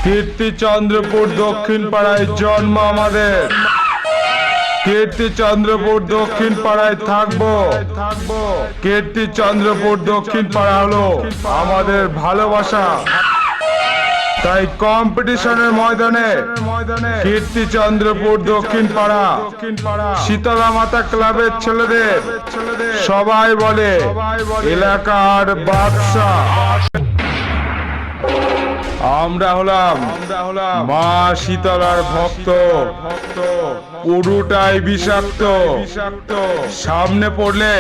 কীর্তিচন্দ্রপুর দক্ষিণ পাড়ায় জন্ম আমাদের। কীর্তিচন্দ্রপুর দক্ষিণ পাড়ায় থাকবো। কীর্তিচন্দ্রপুর দক্ষিণ পাড়া হলো আমাদের ভালোবাসা। তাই কম্পিটিশনের ময়দানে কীর্তিচন্দ্রপুর দক্ষিণ পাড়া শীতলা মাতা ক্লাবের ছেলেদের সবাই বলে এলাকার বাদশা। আমরা হলাম মা শীতলার ভক্ত, পুরোটাই বিষাক্ত। সামনে পড়লে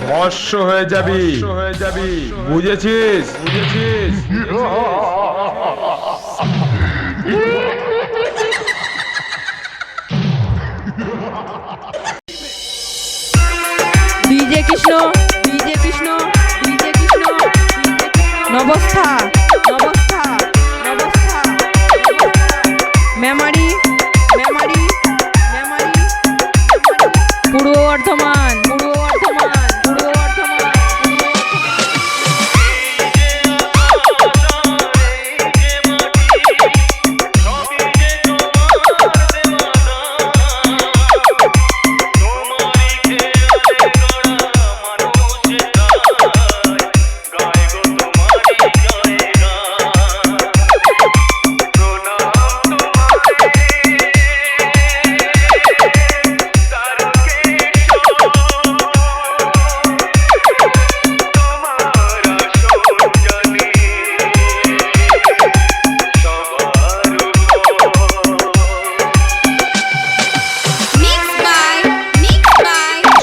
ভস্ম হয়ে যাবি, বুঝেছিস? DJ Krishna, DJ Krishna, DJ Krishna, Nabastha, Nabastha, Nabastha, Memari, Memari, Memari, Purba Bardhaman, পূর্ব বর্ধমান, পূর্ব বর্ধমান।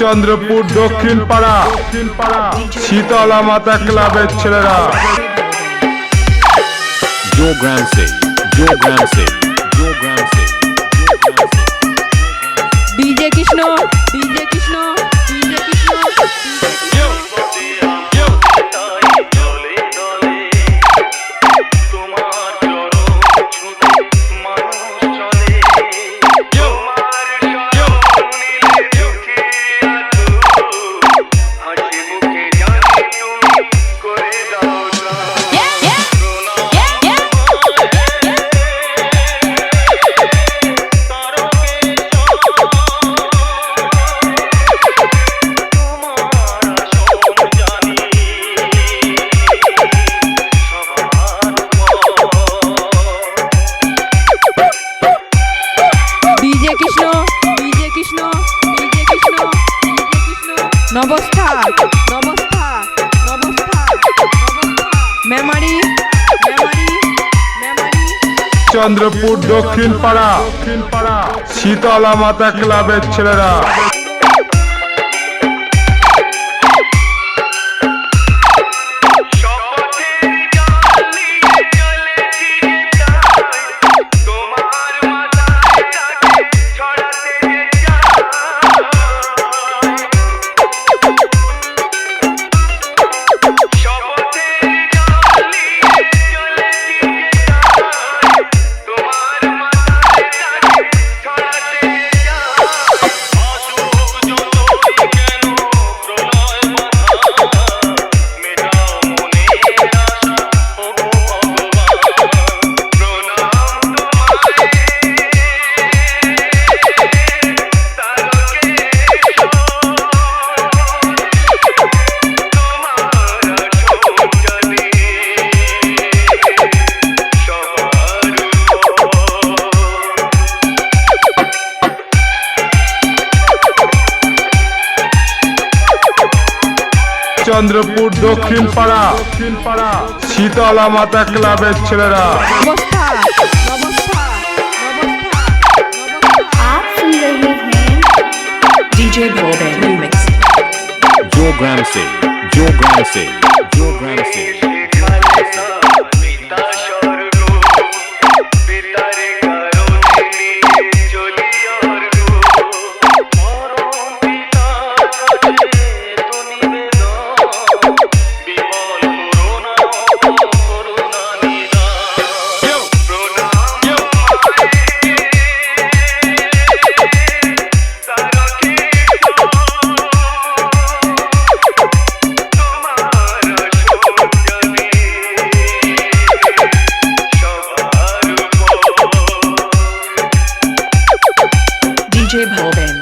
চন্দ্রপুর দক্ষিণ পাড়া শীতলা মাতা ক্লাবের ছেলেরা। जो ग्राम से, जो ग्राम से, जो ग्राम से, DJ Krishna, DJ Krishna, DJ Krishna, DJ Krishna, DJ Krishna, DJ Krishna, DJ Krishna, Nabastha, Nabastha, Nabastha, Memari, Memari, Memari. Chandrapur দক্ষিণ পাড়া শীতলা মাতা ক্লাবের ছেলেরা। চন্দ্রপুর দক্ষিণ পাড়া শীতলা মাতা ক্লাবের ছেলেরা। নবস্থা, নবস্থা, নবস্থা, নবস্থা। आप सुन रहे हैं DJ Broadband Remix। जो ग्राम से, जो ग्राम से, जो ग्राम से, DJ Bhoben.